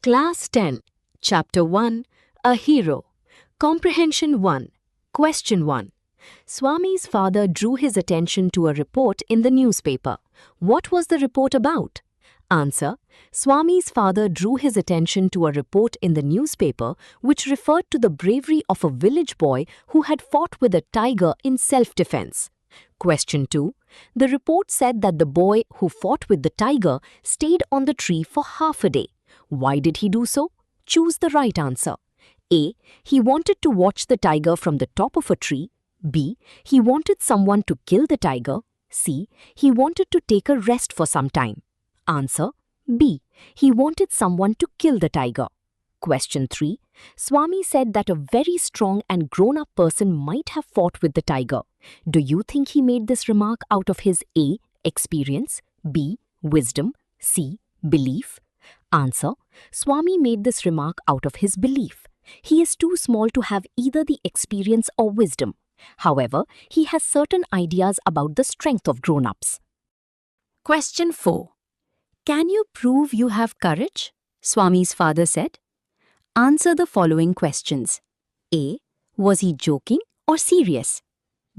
Class 10, Chapter 1, A Hero. Comprehension 1. Question 1. Swami's father drew his attention to a report in the newspaper. What was the report about? Answer. Swami's father drew his attention to a report in the newspaper which referred to the bravery of a village boy who had fought with a tiger in self-defense. Question 2. The report said that the boy who fought with the tiger stayed on the tree for half a day. Why did he do so? Choose the right answer. A. He wanted to watch the tiger from the top of a tree. B. He wanted someone to kill the tiger. C. He wanted to take a rest for some time. Answer. B. He wanted someone to kill the tiger. Question 3. Swami said that a very strong and grown-up person might have fought with the tiger. Do you think he made this remark out of his A. Experience, B. Wisdom, C. Belief? Answer. Swami made this remark out of his belief. He is too small to have either the experience or wisdom. However, he has certain ideas about the strength of grown-ups. Question 4. Can you prove you have courage? Swami's father said. Answer the following questions. A. Was he joking or serious?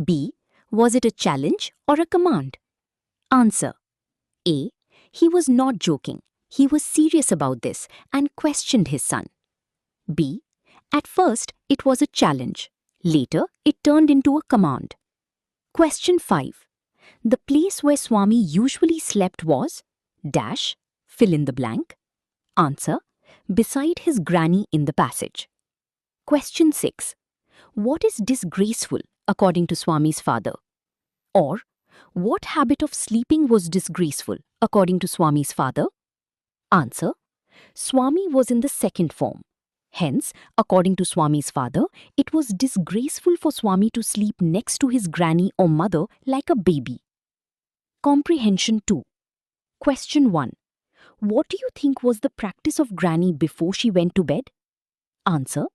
B. Was it a challenge or a command? Answer. A. He was not joking. He was serious about this and questioned his son. B. At first, it was a challenge. Later, it turned into a command. Question 5. The place where Swami usually slept was dash, fill in the blank. Answer. Beside his granny in the passage. Question 6. What is disgraceful according to Swami's father? Or, what habit of sleeping was disgraceful according to Swami's father? Answer. Swami was in the second form. Hence, according to Swami's father, it was disgraceful for Swami to sleep next to his granny or mother like a baby. Comprehension 2. Question 1. What do you think was the practice of granny before she went to bed? Answer.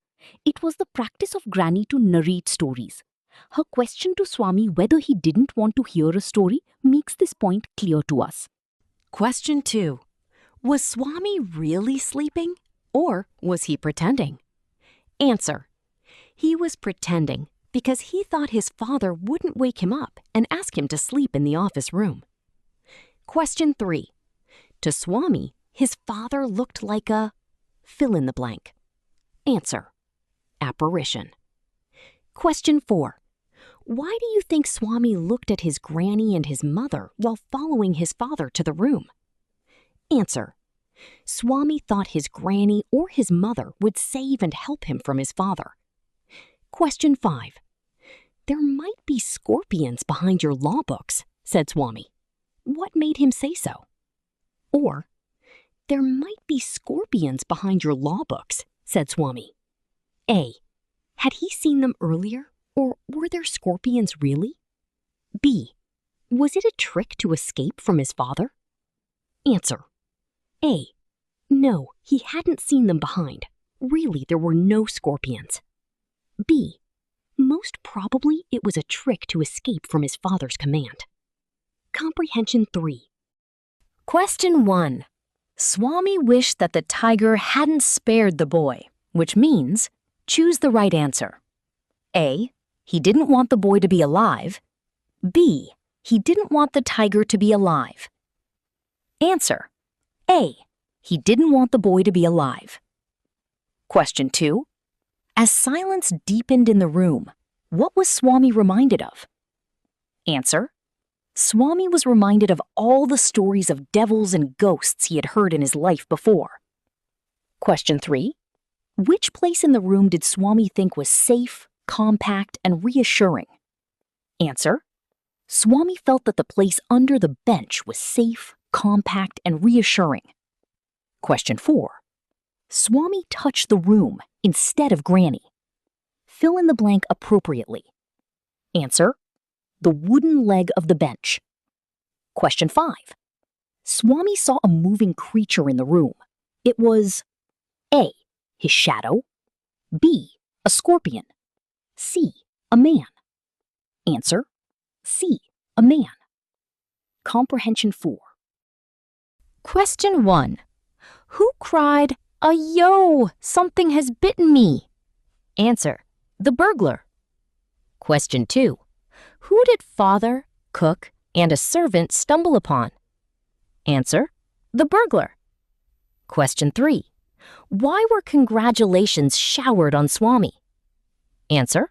It was the practice of granny to narrate stories. Her question to Swami whether he didn't want to hear a story makes this point clear to us. Question 2. Was Swami really sleeping, or was he pretending? Answer. He was pretending because he thought his father wouldn't wake him up and ask him to sleep in the office room. Question 3. To Swami, his father looked like a fill in the blank. Answer. Apparition. Question 4. Why do you think Swami looked at his granny and his mother while following his father to the room? Answer. Swami thought his granny or his mother would save and help him from his father. Question 5. There might be scorpions behind your law books, said Swami. What made him say so? Or, there might be scorpions behind your law books, said Swami. A. Had he seen them earlier, or were there scorpions really? B. Was it a trick to escape from his father? Answer. A. No, he hadn't seen them behind. Really, there were no scorpions. B. Most probably it was a trick to escape from his father's command. Comprehension 3. Question 1. Swami wished that the tiger hadn't spared the boy, which means choose the right answer. A. He didn't want the boy to be alive. B. He didn't want the tiger to be alive. Answer. A. He didn't want the boy to be alive. Question 2. As silence deepened in the room, what was Swami reminded of? Answer. Swami was reminded of all the stories of devils and ghosts he had heard in his life before. Question 3. Which place in the room did Swami think was safe, compact, and reassuring? Answer. Swami felt that the place under the bench was safe, compact, and reassuring. Question 4. Swami touched the room instead of Granny. Fill in the blank appropriately. Answer. The wooden leg of the bench. Question 5. Swami saw a moving creature in the room. It was A. His shadow. B. A scorpion. C. A man. Answer. C. A man. Comprehension 4. Question 1. Who cried, Yo, something has bitten me. Answer, the burglar. Question 2. Who did father, cook, and a servant stumble upon? Answer, the burglar. Question 3. Why were congratulations showered on Swami? Answer,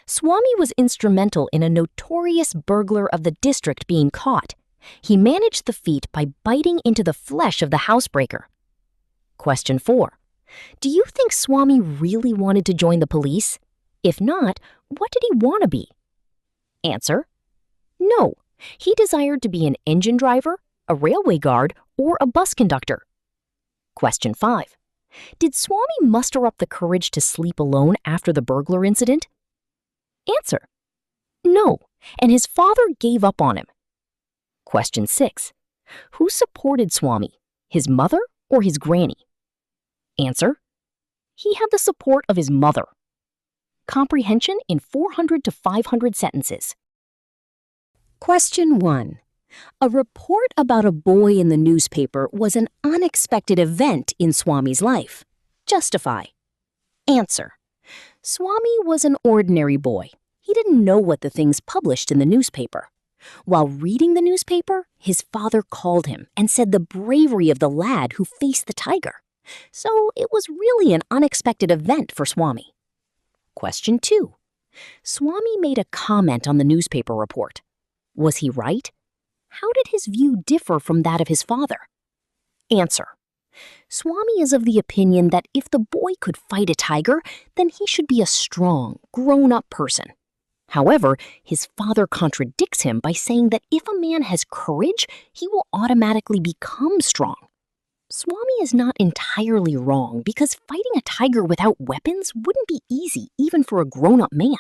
Swami was instrumental in a notorious burglar of the district being caught. He managed the feat by biting into the flesh of the housebreaker. Question 4. Do you think Swami really wanted to join the police? If not, what did he want to be? Answer, no. He desired to be an engine driver, a railway guard, or a bus conductor. Question 5. Did Swami muster up the courage to sleep alone after the burglar incident? Answer, no, and his father gave up on him. Question 6. Who supported Swami, his mother or his granny? Answer, he had the support of his mother. Comprehension in 400 to 500 sentences. Question 1. A report about a boy in the newspaper was an unexpected event in Swami's life. Justify. Answer. Swami was an ordinary boy. He didn't know what the things published in the newspaper. While reading the newspaper, his father called him and said the bravery of the lad who faced the tiger. So it was really an unexpected event for Swami. Question 2. Swami made a comment on the newspaper report. Was he right? How did his view differ from that of his father? Answer. Swami is of the opinion that if the boy could fight a tiger, then he should be a strong, grown-up person. However, his father contradicts him by saying that if a man has courage, he will automatically become strong. Swami is not entirely wrong because fighting a tiger without weapons wouldn't be easy even for a grown-up man.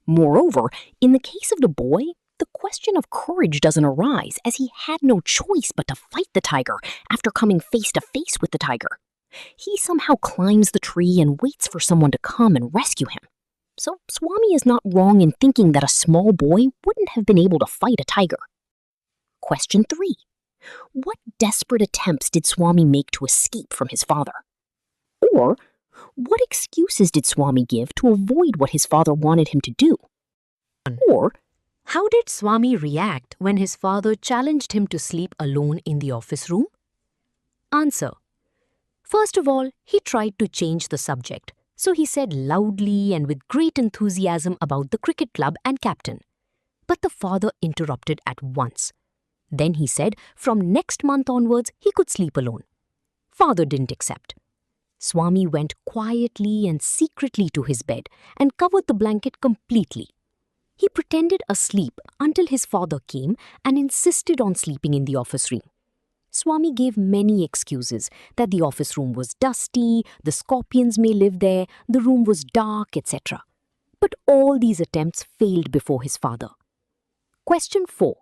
Moreover, in the case of the boy, the question of courage doesn't arise as he had no choice but to fight the tiger after coming face to face with the tiger. He somehow climbs the tree and waits for someone to come and rescue him. So Swami is not wrong in thinking that a small boy wouldn't have been able to fight a tiger. Question 3. What desperate attempts did Swami make to escape from his father? Or, what excuses did Swami give to avoid what his father wanted him to do? Or, how did Swami react when his father challenged him to sleep alone in the office room? Answer. First of all, he tried to change the subject, so he said loudly and with great enthusiasm about the cricket club and captain. But the father interrupted at once. Then he said from next month onwards he could sleep alone. Father didn't accept. Swami went quietly and secretly to his bed and covered the blanket completely. He pretended asleep until his father came and insisted on sleeping in the office room. Swami gave many excuses that the office room was dusty, the scorpions may live there, the room was dark, etc. But all these attempts failed before his father. Question 4.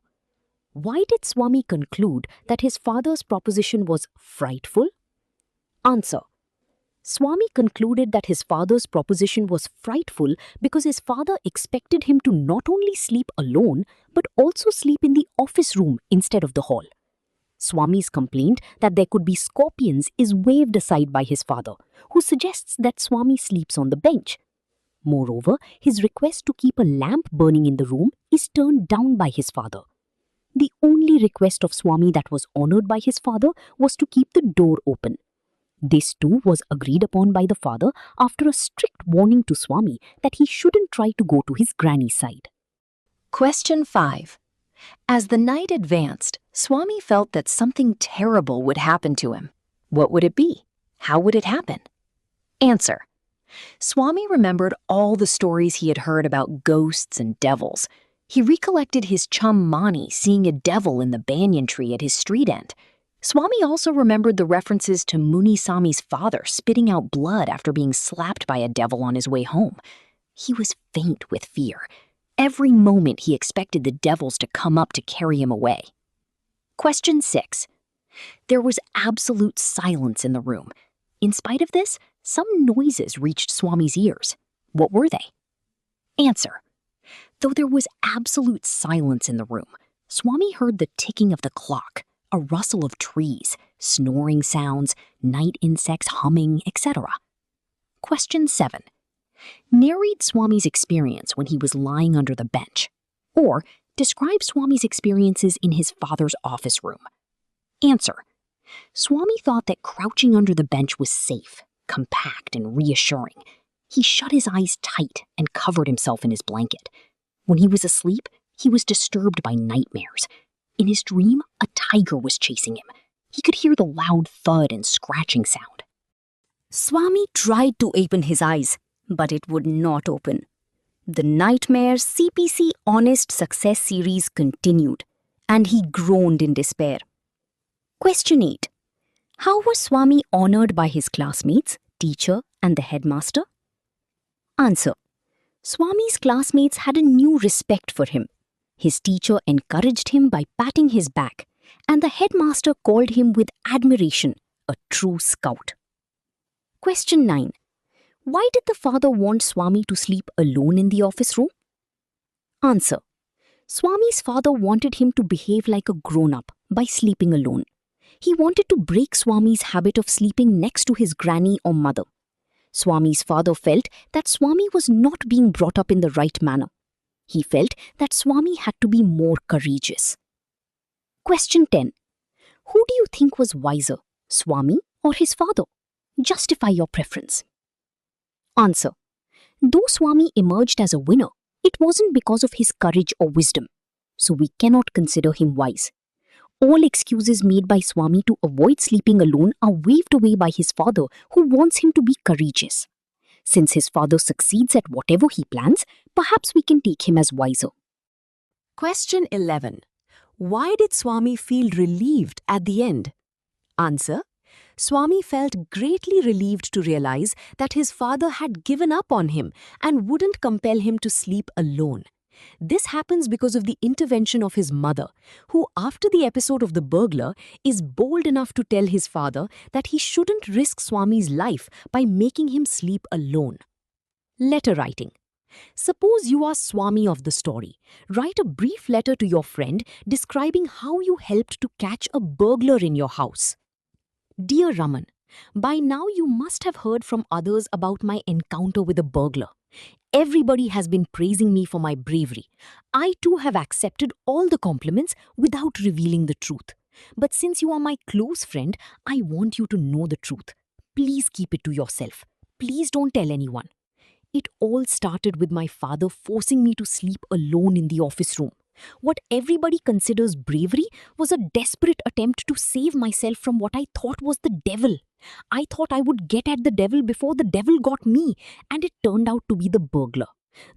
Why did Swami conclude that his father's proposition was frightful? Answer. Swami concluded that his father's proposition was frightful because his father expected him to not only sleep alone but also sleep in the office room instead of the hall. Swami's complaint that there could be scorpions is waved aside by his father, who suggests that Swami sleeps on the bench. Moreover, his request to keep a lamp burning in the room is turned down by his father. The only request of Swami that was honored by his father was to keep the door open. This too was agreed upon by the father after a strict warning to Swami that he shouldn't try to go to his granny's side. Question 5. As the night advanced, Swami felt that something terrible would happen to him. What would it be? How would it happen? Answer. Swami remembered all the stories he had heard about ghosts and devils. He recollected his chum Mani seeing a devil in the banyan tree at his street end. Swami also remembered the references to Munisami's father spitting out blood after being slapped by a devil on his way home. He was faint with fear. Every moment he expected the devils to come up to carry him away. Question 6. There was absolute silence in the room. In spite of this, some noises reached Swami's ears. What were they? Answer. Though there was absolute silence in the room, Swami heard the ticking of the clock, a rustle of trees, snoring sounds, night insects humming, etc. Question 7. Narrate Swami's experience when he was lying under the bench, or describe Swami's experiences in his father's office room. Answer. Swami thought that crouching under the bench was safe, compact, and reassuring. He shut his eyes tight and covered himself in his blanket. When he was asleep, he was disturbed by nightmares. In his dream, a tiger was chasing him. He could hear the loud thud and scratching sound. Swami tried to open his eyes, but it would not open. The Nightmare CPC Honest Success series continued, and he groaned in despair. Question 8. How was Swami honored by his classmates, teacher, and the headmaster? Answer. Swami's classmates had a new respect for him. His teacher encouraged him by patting his back, and the headmaster called him with admiration, a true scout. Question 9. Why did the father want Swami to sleep alone in the office room? Answer. Swami's father wanted him to behave like a grown-up by sleeping alone. He wanted to break Swami's habit of sleeping next to his granny or mother. Swami's father felt that Swami was not being brought up in the right manner. He felt that Swami had to be more courageous. Question 10. Who do you think was wiser, Swami or his father? Justify your preference. Answer. Though Swami emerged as a winner, it wasn't because of his courage or wisdom, so we cannot consider him wise. All excuses made by Swami to avoid sleeping alone are waved away by his father, who wants him to be courageous. Since his father succeeds at whatever he plans, perhaps we can take him as wiser. Question 11. Why did Swami feel relieved at the end? Answer. Swami felt greatly relieved to realize that his father had given up on him and wouldn't compel him to sleep alone. This happens because of the intervention of his mother, who, after the episode of the burglar, is bold enough to tell his father that he shouldn't risk Swami's life by making him sleep alone. Letter writing. Suppose you are Swami of the story. Write a brief letter to your friend describing how you helped to catch a burglar in your house. Dear Raman, by now you must have heard from others about my encounter with a burglar. Everybody has been praising me for my bravery. I too have accepted all the compliments without revealing the truth. But since you are my close friend, I want you to know the truth. Please keep it to yourself. Please don't tell anyone. It all started with my father forcing me to sleep alone in the office room. What everybody considers bravery was a desperate attempt to save myself from what I thought was the devil. I thought I would get at the devil before the devil got me, and it turned out to be the burglar.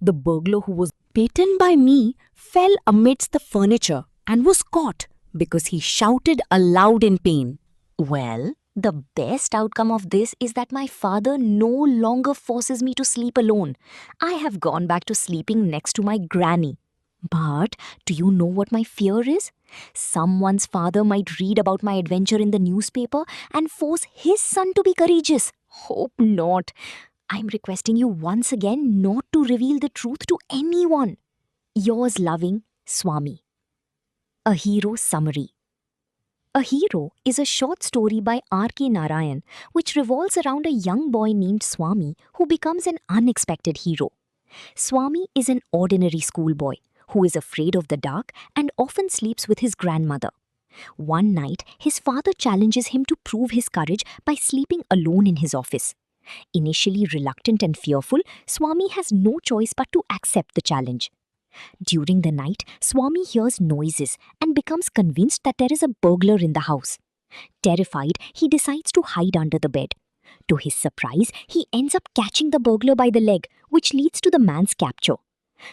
The burglar who was bitten by me fell amidst the furniture and was caught because he shouted aloud in pain. Well, the best outcome of this is that my father no longer forces me to sleep alone. I have gone back to sleeping next to my granny. But do you know what my fear is? Someone's father might read about my adventure in the newspaper and force his son to be courageous. Hope not. I'm requesting you once again not to reveal the truth to anyone. Yours loving, Swami. A Hero Summary. A Hero is a short story by R.K. Narayan which revolves around a young boy named Swami who becomes an unexpected hero. Swami is an ordinary schoolboy who is afraid of the dark and often sleeps with his grandmother. One night, his father challenges him to prove his courage by sleeping alone in his office. Initially reluctant and fearful, Swami has no choice but to accept the challenge. During the night, Swami hears noises and becomes convinced that there is a burglar in the house. Terrified, he decides to hide under the bed. To his surprise, he ends up catching the burglar by the leg, which leads to the man's capture.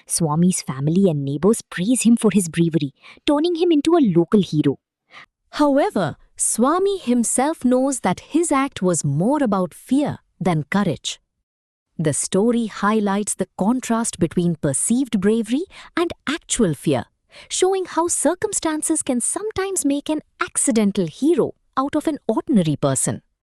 Swami's family and neighbors praise him for his bravery, turning him into a local hero. However, Swami himself knows that his act was more about fear than courage. The story highlights the contrast between perceived bravery and actual fear, showing how circumstances can sometimes make an accidental hero out of an ordinary person.